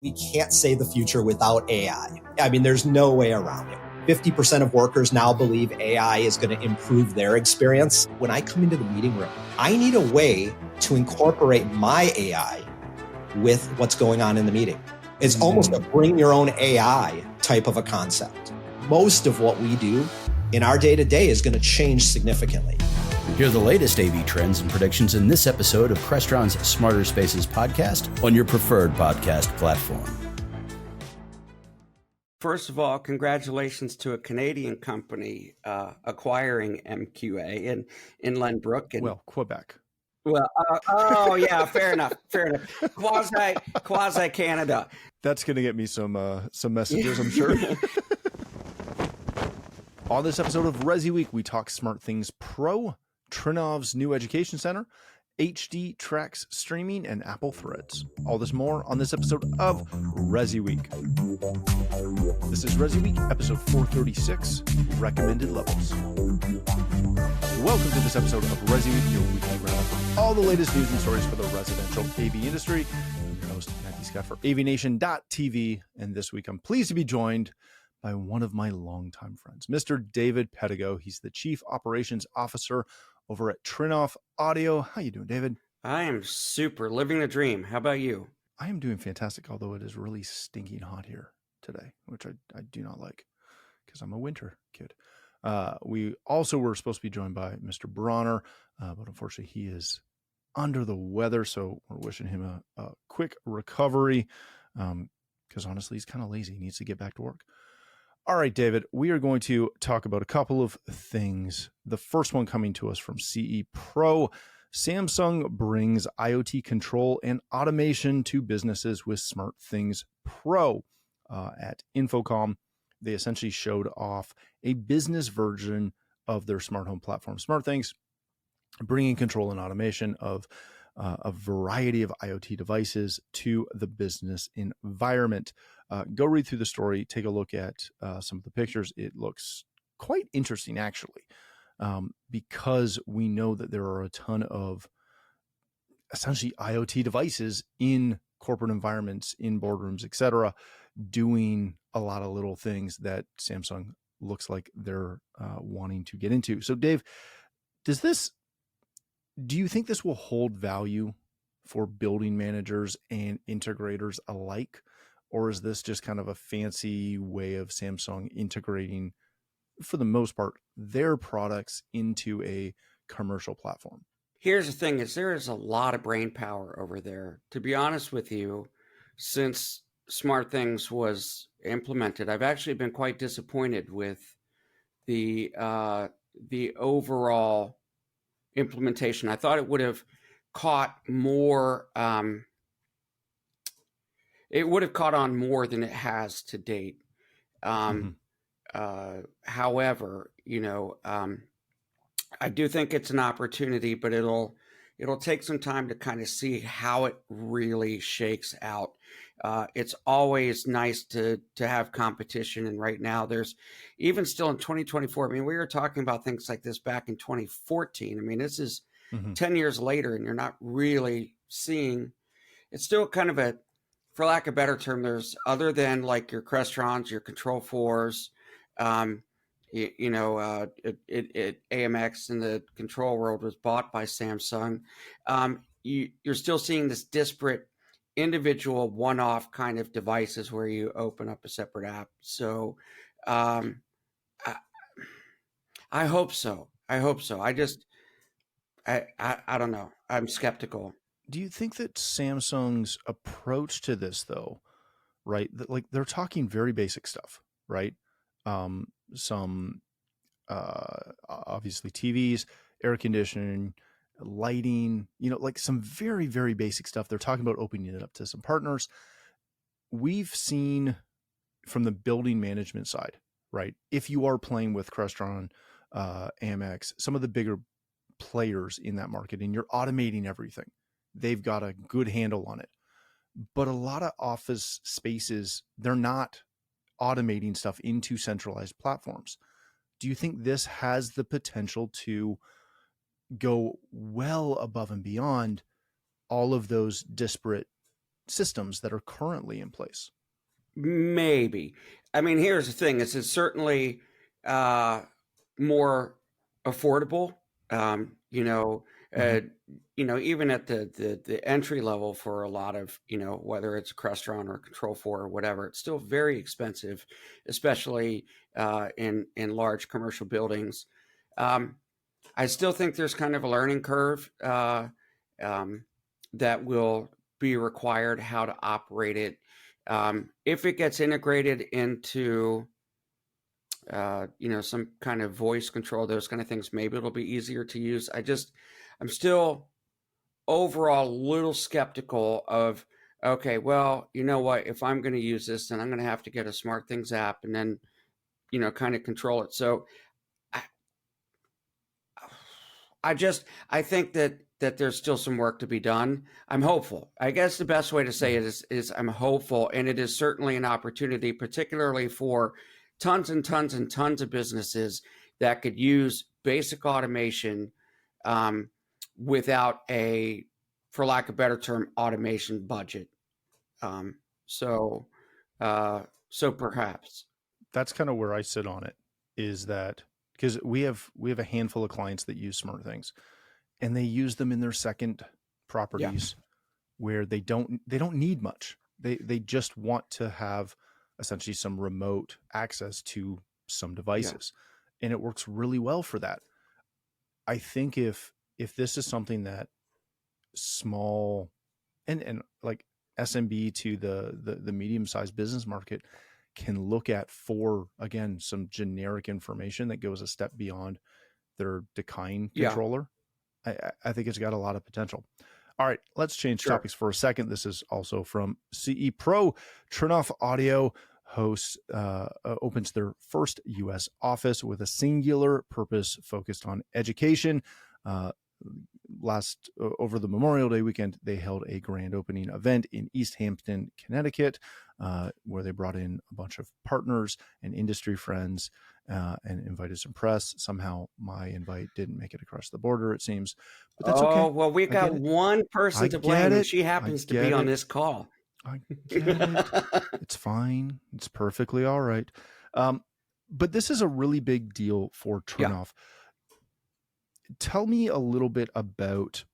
We can't say the future without AI. I mean, there's no way around it. 50% of workers now believe AI is going to improve their experience. When I come into the meeting room, I need a way to incorporate my AI with what's going on in the meeting. It's almost a bring your own AI type of a concept. Most of what we do in our day-to-day is going to change significantly. Hear the latest AV trends and predictions in this episode of Crestron's Smarter Spaces podcast on your preferred podcast platform. First of all, congratulations to a Canadian company acquiring MQA in Lynbrook. And, Quebec. Well, yeah, fair enough. Quasi Canada. That's going to get me some messages, I'm sure. On this episode of ResiWeek, we talk Smart Things Pro, Trinnov's new education center, HD Tracks streaming, and Apple Threads. All this more on this episode of ResiWeek. This is ResiWeek, episode 436, Recommended Levels. Welcome to this episode of ResiWeek, your weekly roundup of all the latest news and stories for the residential AV industry. I'm your host, Matthew Scott for AVNation.tv, and this week I'm pleased to be joined by one of my longtime friends, Mr. David Pedigo. He's the Chief Operations Officer over at Trinnov Audio. How you doing, David? I am super, living the dream. How about you? I am doing fantastic, although it is really stinking hot here today, which I do not like because I'm a winter kid. We also were supposed to be joined by Mr. Bronner, but unfortunately he is under the weather, so we're wishing him a quick recovery because honestly he's kind of lazy. He needs to get back to work. All right, David, we are going to talk about a couple of things. The first one coming to us from CE Pro. Samsung brings IoT control and automation to businesses with Smart Things Pro. At Infocom, they essentially showed off a business version of their smart home platform, Smart Things, bringing control and automation of a variety of IoT devices to the business environment. Go read through the story, take a look at some of the pictures. It looks quite interesting, actually, because we know that there are a ton of essentially IoT devices in corporate environments, in boardrooms, etc., doing a lot of little things that Samsung looks like they're wanting to get into. So, Dave, do you think this will hold value for building managers and integrators alike? Or is this just kind of a fancy way of Samsung integrating, for the most part, their products into a commercial platform? Here's the thing is there is a lot of brain power over there. To be honest with you, since Smart Things was implemented, I've actually been quite disappointed with the overall implementation. I thought it would have caught more. It would have caught on more than it has to date. However, I do think it's an opportunity, but it'll take some time to kind of see how it really shakes out. It's always nice to have competition. And right now there's even still in 2024. I mean, we were talking about things like this back in 2014. I mean, this is 10 years later and you're not really seeing, it's still kind of for lack of a better term, there's other than like your Crestrons, your Control 4s, AMX in the control world was bought by Samsung. You're still seeing this disparate individual one-off kind of devices where you open up a separate app. So I hope so. I don't know. I'm skeptical. Do you think that Samsung's approach to this, though, right? Like they're talking very basic stuff, right? Some obviously TVs, air conditioning, lighting, like some very, very basic stuff. They're talking about opening it up to some partners. We've seen from the building management side, right? If you are playing with Crestron, Amex, some of the bigger players in that market, and you're automating everything, they've got a good handle on it. But a lot of office spaces, they're not automating stuff into centralized platforms. Do you think this has the potential to go well above and beyond all of those disparate systems that are currently in place? Maybe. I mean, here's the thing: it's certainly more affordable. You know, even at the entry level for a lot of, whether it's a Crestron or Control 4 or whatever, it's still very expensive, especially in large commercial buildings. I still think there's kind of a learning curve that will be required, how to operate it. If it gets integrated into, some kind of voice control, those kind of things, maybe it'll be easier to use. I'm still overall a little skeptical of, okay, well, you know what, if I'm going to use this, then I'm going to have to get a SmartThings app and then, kind of control it. So I think that there's still some work to be done. I'm hopeful. I guess the best way to say it is I'm hopeful, and it is certainly an opportunity, particularly for tons and tons and tons of businesses that could use basic automation without a, for lack of a better term, automation budget. So perhaps that's kind of where I sit on it, is that because we have a handful of clients that use SmartThings, and they use them in their second properties where they don't need much. They just want to have essentially some remote access to some devices, and it works really well for that. I think if this is something that small and like SMB to the medium-sized business market can look at for, again, some generic information that goes a step beyond their decaying controller, I think it's got a lot of potential. All right, let's change topics for a second. This is also from CE Pro. Trinnov Audio opens their first U.S. office with a singular purpose focused on education. Over the Memorial Day weekend, they held a grand opening event in East Hampton, Connecticut, where they brought in a bunch of partners and industry friends and invited some press. Somehow my invite didn't make it across the border, it seems, but that's okay. Oh, well, we've got one person to blame, and she happens to be on this call. I get it. It's fine. It's perfectly all right. But this is a really big deal for Trinnov. Tell me a little bit about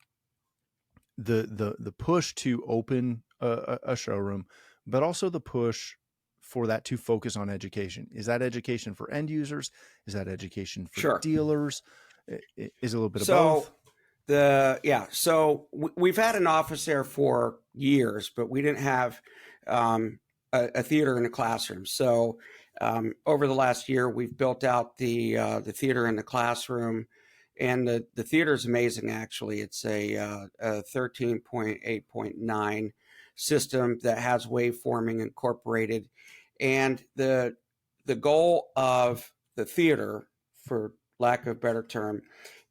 the push to open a showroom, but also the push for that to focus on education. Is that education for end users? Is that education for dealers? Is it a little bit of both? So we've had an office there for years, but we didn't have a theater in a classroom. So over the last year, we've built out the theater in the classroom. And the theater is amazing, actually. It's a 13.8.9 system that has waveforming incorporated. And the goal of the theater, for lack of a better term,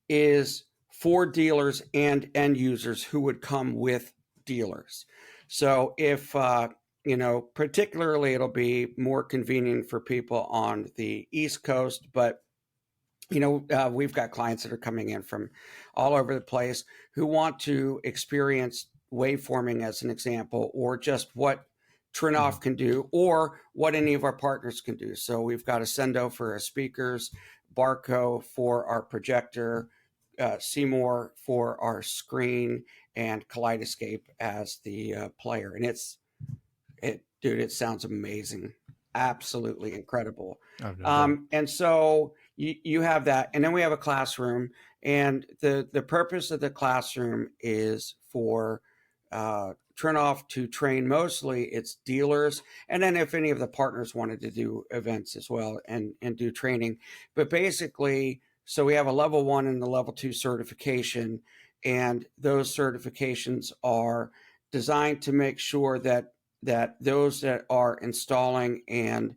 is for dealers and end users who would come with dealers. So if, particularly it'll be more convenient for people on the East Coast, but we've got clients that are coming in from all over the place who want to experience waveforming, as an example, or just what Trinnov can do, or what any of our partners can do. So we've got Ascendo for our speakers, Barco for our projector, Seymour for our screen, and Kaleidoscape as the player. And it sounds amazing. Absolutely incredible. And so you have that, and then we have a classroom, and the purpose of the classroom is for Trinnov to train mostly its dealers, and then if any of the partners wanted to do events as well and do training. But basically, so we have a level 1 and a level 2 certification, and those certifications are designed to make sure that those that are installing and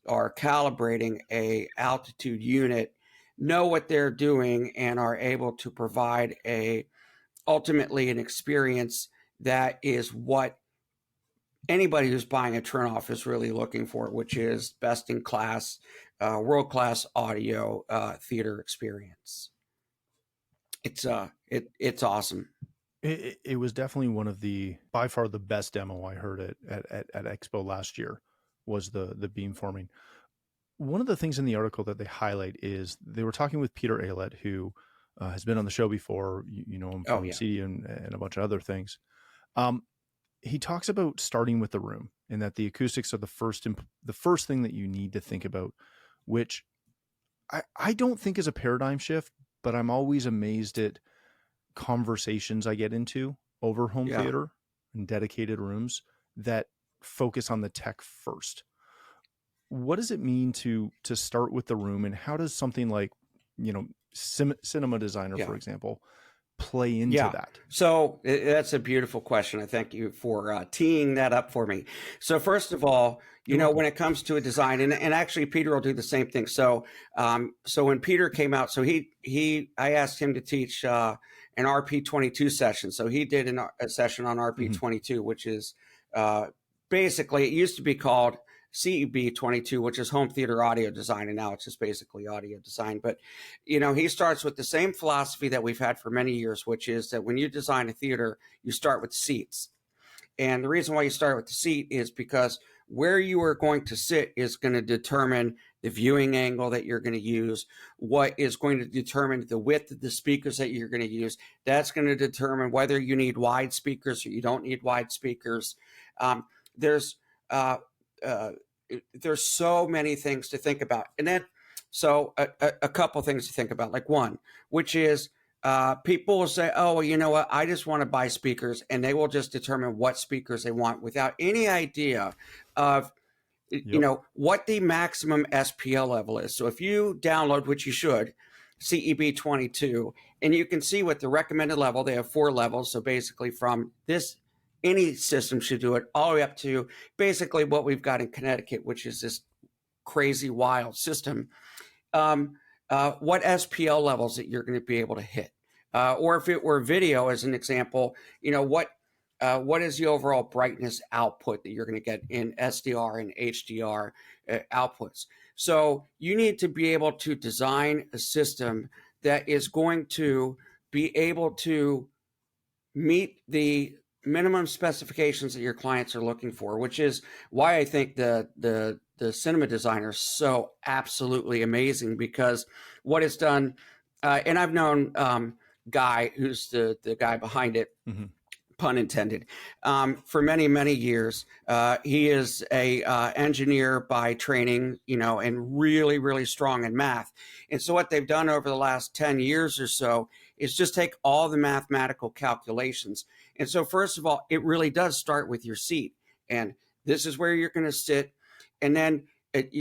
are calibrating a altitude unit know what they're doing and are able to provide ultimately an experience that is what anybody who's buying a Trinnov is really looking for, which is best in class, world-class audio theater experience. It's awesome. It was definitely one of by far the best demo I heard at Expo last year was the beamforming. One of the things in the article that they highlight is they were talking with Peter Aylett, who has been on the show before. You know him from CD and a bunch of other things. He talks about starting with the room and that the acoustics are the first thing that you need to think about, which I don't think is a paradigm shift, but I'm always amazed at conversations I get into over home theater and dedicated rooms that focus on the tech first. What does it mean to start with the room, and how does something like, Cinema Designer, for example, play into that? So that's a beautiful question. I thank you for teeing that up for me. So first of all, when it comes to a design, and actually Peter will do the same thing. So when Peter came out, so I asked him to teach an RP22 session. So he did a session on RP22, which is basically, it used to be called CEB 22, which is home theater audio design, and now it's just basically audio design. But, he starts with the same philosophy that we've had for many years, which is that when you design a theater, you start with seats. And the reason why you start with the seat is because where you are going to sit is going to determine the viewing angle that you're going to use, what is going to determine the width of the speakers that you're going to use. That's going to determine whether you need wide speakers or you don't need wide speakers. There's so many things to think about. And then, so a couple things to think about, like one, which is people will say, oh, well, you know what? I just want to buy speakers, and they will just determine what speakers they want without any idea of, what the maximum SPL level is. So if you download, which you should, CEB 22, and you can see what the recommended level, they have 4 levels. So basically from this, any system should do it all the way up to basically what we've got in Connecticut, which is this crazy wild system. What SPL levels that you're going to be able to hit, or if it were video, as an example, what is the overall brightness output that you're going to get in SDR and HDR outputs. So you need to be able to design a system that is going to be able to meet the minimum specifications that your clients are looking for, which is why I think the Cinema Designer is so absolutely amazing, because what it's done, and I've known Guy, who's the guy behind it, pun intended, for many, many years. He is a engineer by training, and really, really strong in math. And so what they've done over the last 10 years or so is just take all the mathematical calculations. And so first of all, it really does start with your seat. And this is where you're going to sit. And then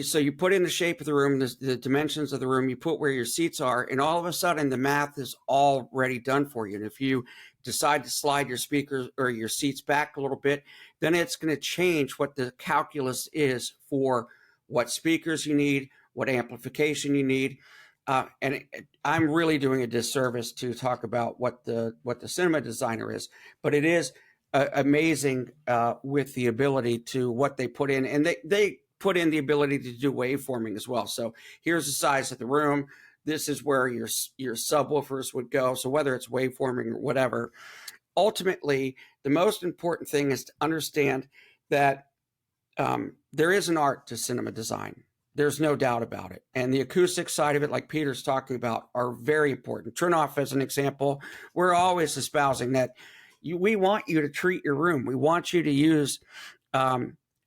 so you put in the shape of the room, the dimensions of the room, you put where your seats are, and all of a sudden the math is already done for you. And if you decide to slide your speakers or your seats back a little bit, then it's going to change what the calculus is for what speakers you need, what amplification you need. I'm really doing a disservice to talk about what the Cinema Designer is, but it is amazing with the ability to what they put in, and they put in the ability to do waveforming as well. So here's the size of the room. This is where your subwoofers would go. So whether it's waveforming or whatever, ultimately, the most important thing is to understand that there is an art to cinema design. There's no doubt about it. And the acoustic side of it, like Peter's talking about, are very important. Trinnov, as an example, we're always espousing that we want you to treat your room. We want you to use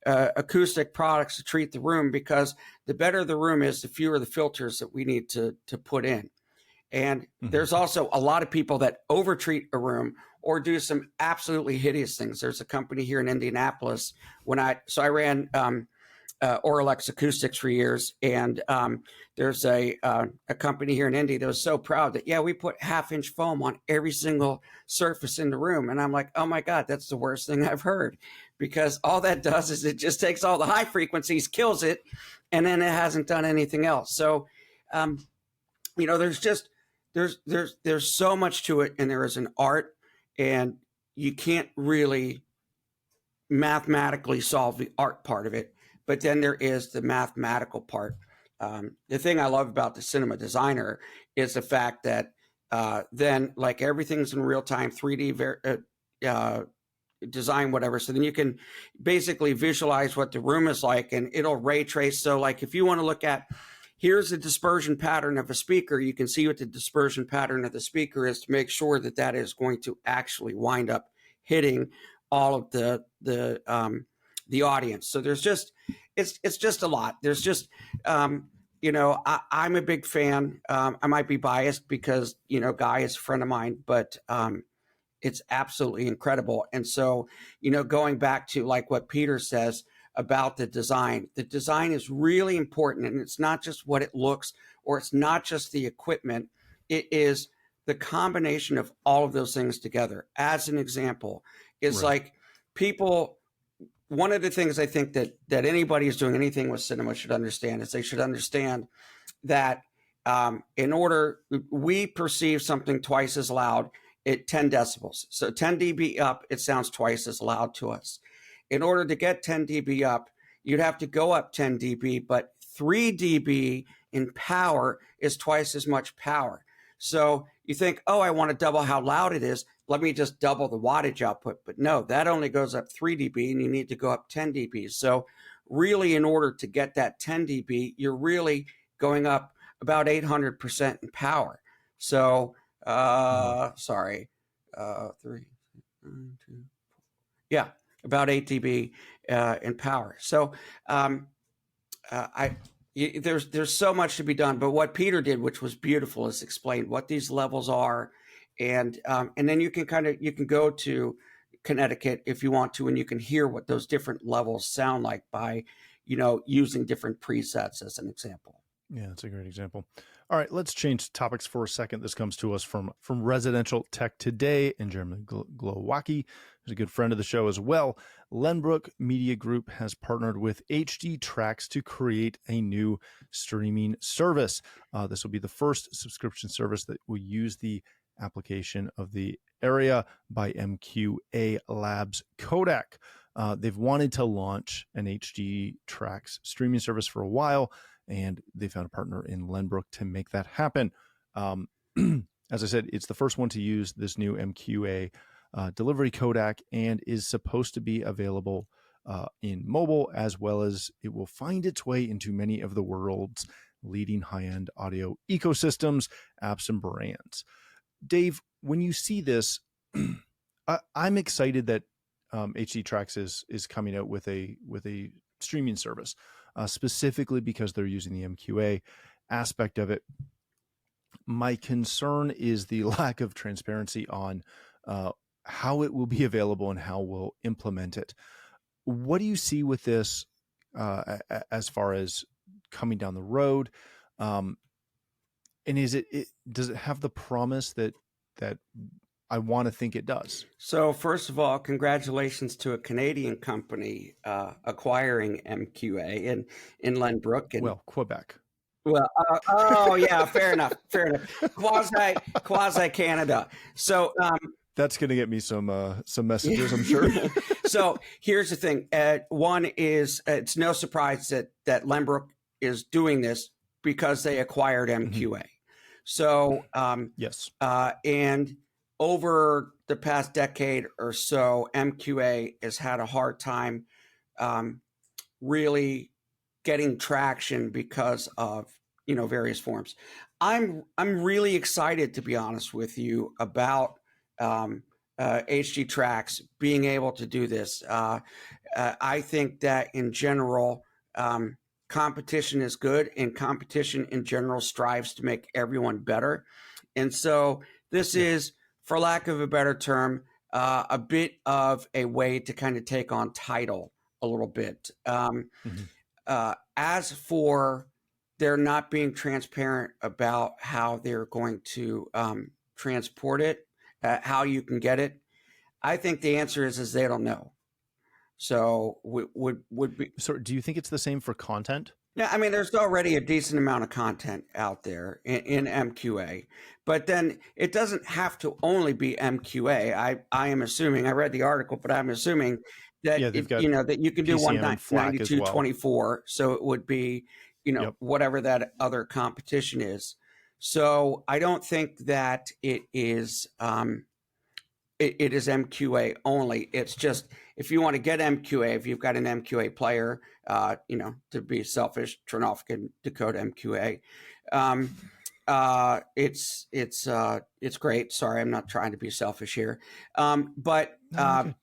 acoustic products to treat the room, because the better the room is, the fewer the filters that we need to put in. And there's also a lot of people that overtreat a room or do some absolutely hideous things. There's a company here in Indianapolis. I ran Oralex Acoustics for years, and there's a company here in Indy that was so proud that we put 1/2-inch foam on every single surface in the room. And I'm like, oh my God, that's the worst thing I've heard, because all that does is it just takes all the high frequencies, kills it, and then it hasn't done anything else. So there's so much to it, and there is an art, and you can't really mathematically solve the art part of it. But then there is the mathematical part. The thing I love about the Cinema Designer is the fact that then like everything's in real time, 3D design, whatever. So then you can basically visualize what the room is like, and it'll ray trace. So like if you want to look at, here's the dispersion pattern of a speaker, you can see what the dispersion pattern of the speaker is to make sure that that is going to actually wind up hitting all of the audience. So there's just, it's just a lot. There's just, you know, I'm a big fan. I might be biased because, you know, Guy is a friend of mine, but it's absolutely incredible. And so, you know, going back to like what Peter says about the design is really important. And it's not just what it looks, or it's not just the equipment. It is the combination of all of those things together. As an example, is like people, one of the things I think that anybody who's doing anything with cinema should understand is they should understand that in order, we perceive something twice as loud at 10 decibels. So 10 dB up, it sounds twice as loud to us. In order to get 10 dB up, you'd have to go up 10 dB, but 3 dB in power is twice as much power. So you think, oh, I want to double how loud it is. Let me just double the wattage output. But no, that only goes up 3 dB and you need to go up 10 dB. So really, in order to get that 10 dB, you're really going up about 800% in power. So, sorry, 3, 2, 4. Yeah, about 8 dB in power. So there's so much to be done. But what Peter did, which was beautiful, is explain what these levels are, and then you can go to Connecticut if you want to, and you can hear what those different levels sound like by, you know, using different presets as an example. Yeah, that's a great example. All right, let's change topics for a second. This comes to us from Residential Tech Today, and Jeremy Glowacki, who's a good friend of the show as well. Lenbrook Media Group has partnered with HD Tracks to create a new streaming service. This will be the first subscription service that will use the application of the Area by MQA Labs codec. They've wanted to launch an HD Tracks streaming service for a while, and they found a partner in Lenbrook to make that happen. As I said, it's the first one to use this new MQA delivery codec, and is supposed to be available in mobile, as well as it will find its way into many of the world's leading high-end audio ecosystems, apps, and brands. Dave, when you see this, I'm excited that HD Tracks is coming out with a streaming service, specifically because they're using the MQA aspect of it. My concern is the lack of transparency on how it will be available and how we'll implement it. What do you see with this as far as coming down the road? And does it have the promise that I want to think it does? So first of all, congratulations to a Canadian company acquiring MQA in Lenbrook. And, well, Quebec. Well, oh yeah, fair enough. Quasi Canada. So that's going to get me some messages, I'm sure. So here's the thing. One is, it's no surprise that Lenbrook is doing this because they acquired MQA. Mm-hmm. So yes, and over the past decade or so, MQA has had a hard time really getting traction because of, you know, various forms. I'm really excited, to be honest with you, about HD Tracks being able to do this. I think that in general, competition is good, and competition in general strives to make everyone better. And so this is, for lack of a better term, a bit of a way to kind of take on Tidal a little bit. As for they're not being transparent about how they're going to transport it, how you can get it, I think the answer is they don't know. So would be. So do you think it's the same for content? Yeah, I mean, there's already a decent amount of content out there in MQA, but then it doesn't have to only be MQA. I am assuming, I read the article, but I'm assuming that that you can do 192.24, well. So it would be, whatever that other competition is. So I don't think that it is it is MQA only. It's just, if you want to get MQA, if you've got an MQA player, to be selfish, Trinnov can decode MQA. It's great. Sorry, I'm not trying to be selfish here, but No,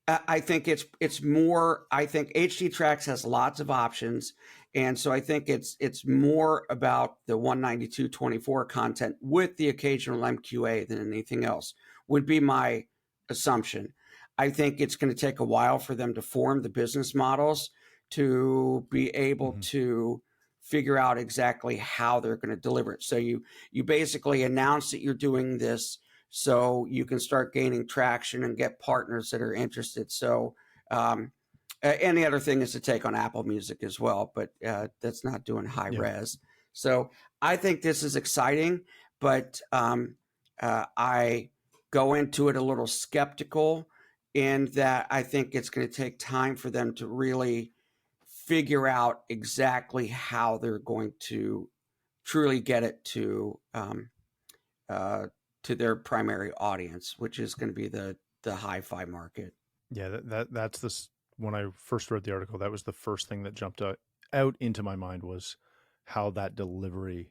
I think it's more. I think HD Tracks has lots of options, and so I think it's more about the 192.24 content with the occasional MQA than anything else. Would be my assumption. I think it's going to take a while for them to form the business models to be able to figure out exactly how they're going to deliver it. So you basically announce that you're doing this, so you can start gaining traction and get partners that are interested. So, and the other thing is to take on Apple Music as well, but that's not doing high res. So I think this is exciting, but I go into it a little skeptical in that I think it's going to take time for them to really figure out exactly how they're going to truly get it to their primary audience, which is going to be the hi-fi market. Yeah, that's this. When I first read the article, that was the first thing that jumped out into my mind, was how that delivery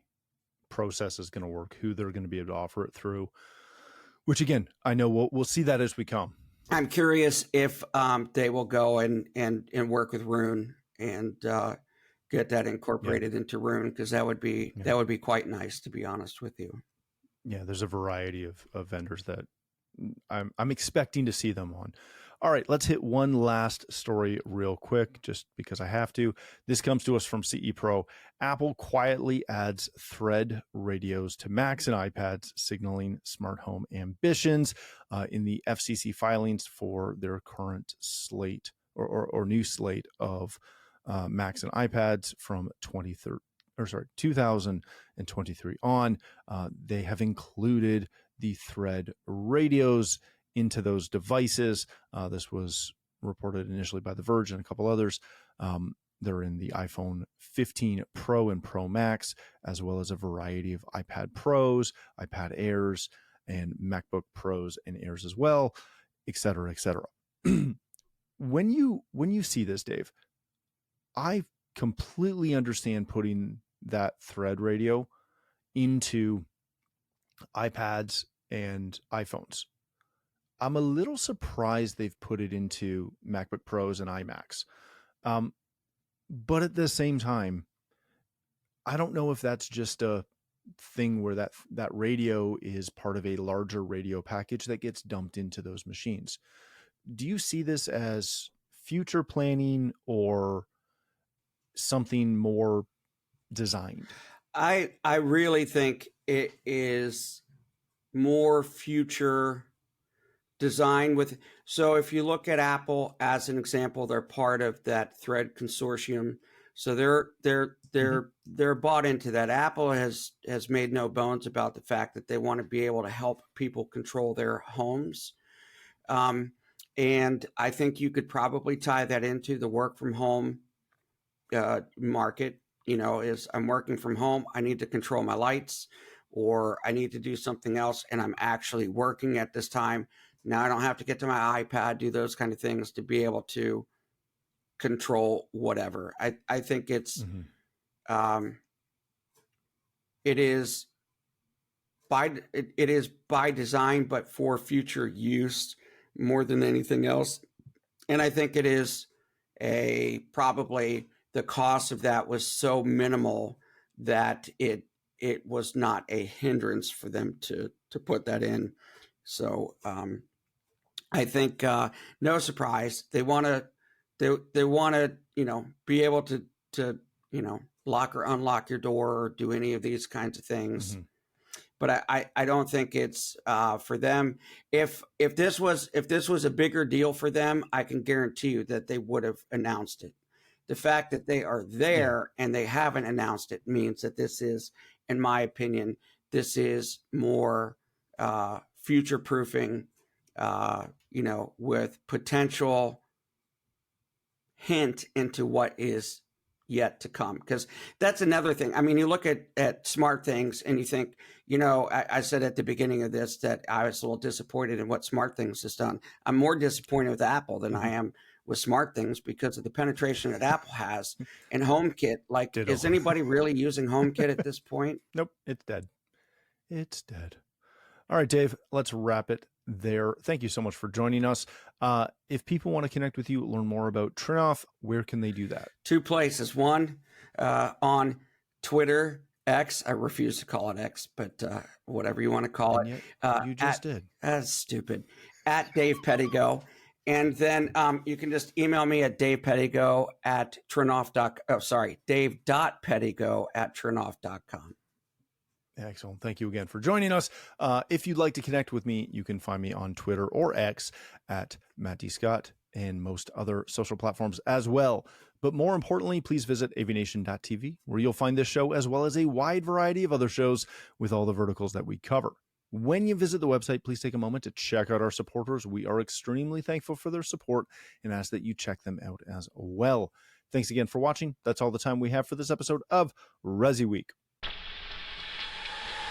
process is going to work, who they're going to be able to offer it through, which again, I know we'll see that as we come. I'm curious if they will go and work with Rune and get that incorporated into Rune, because that would be quite nice, to be honest with you. Yeah, there's a variety of vendors that I'm expecting to see them on. All right, let's hit one last story real quick, just because I have to. This comes to us from CE Pro. Apple quietly adds Thread radios to Macs and iPads, signaling smart home ambitions in the FCC filings for their current slate or new slate of Macs and iPads from 2023 on. They have included the Thread radios into those devices. This was reported initially by The Verge and a couple others. They're in the iPhone 15 Pro and Pro Max, as well as a variety of iPad Pros, iPad Airs, and MacBook Pros and Airs as well, et cetera, et cetera. When you see this, Dave, I completely understand putting that Thread radio into iPads and iPhones. I'm a little surprised they've put it into MacBook Pros and iMacs. But at the same time, I don't know if that's just a thing where that radio is part of a larger radio package that gets dumped into those machines. Do you see this as future planning or something more designed? I really think it is more future design with. So if you look at Apple as an example, they're part of that Thread consortium. So they're bought into that. Apple has made no bones about the fact that they want to be able to help people control their homes. And I think you could probably tie that into the work from home market. Is I'm working from home, I need to control my lights, or I need to do something else, and I'm actually working at this time. Now I don't have to get to my iPad, do those kind of things to be able to control whatever. I think it's it is by design, but for future use more than anything else. And I think it is probably the cost of that was so minimal that it was not a hindrance for them to put that in. So I think no surprise, they want to be able to lock or unlock your door or do any of these kinds of things. But I don't think it's for them. If this was a bigger deal for them, I can guarantee you that they would have announced it. The fact that they are there and they haven't announced it means that this is, in my opinion, this is more future proofing, with potential hint into what is yet to come, because that's another thing. I mean, you look at smart things and you think, you know, I said at the beginning of this that I was a little disappointed in what smart things has done. I'm more disappointed with Apple than I am with smart things because of the penetration that Apple has in HomeKit. Like, Ditto. is anybody really using HomeKit at this point? Nope, it's dead. It's dead. All right, Dave, let's wrap it there. Thank you so much for joining us. If people want to connect with you, learn more about Trinnov, where can they do that? 2 places. One, on Twitter, X. I refuse to call it X, but whatever you want to call And it. yet, you just did. That's stupid. At Dave Pedigo. And then you can just email me at davepedigo at dave.pedigo@trinnov.com. Excellent. Thank you again for joining us. If you'd like to connect with me, you can find me on Twitter or X at Matt D. Scott and most other social platforms as well. But more importantly, please visit AVNation.tv, where you'll find this show as well as a wide variety of other shows with all the verticals that we cover. When you visit the website, please take a moment to check out our supporters. We are extremely thankful for their support and ask that you check them out as well. Thanks again for watching. That's all the time we have for this episode of ResiWeek,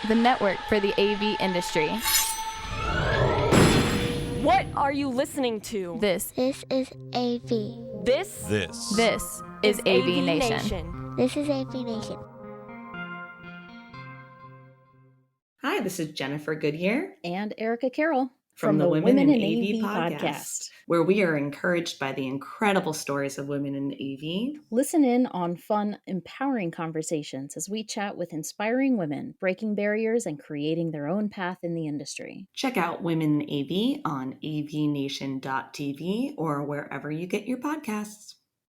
the network for the AV industry. What are you listening to? This is AV. This is AVNation. This is AVNation. Hi, this is Jennifer Goodyear and Erica Carroll from the Women in AV podcast, where we are encouraged by the incredible stories of women in AV. Listen in on fun, empowering conversations as we chat with inspiring women, breaking barriers and creating their own path in the industry. Check out Women in AV on avnation.tv or wherever you get your podcasts.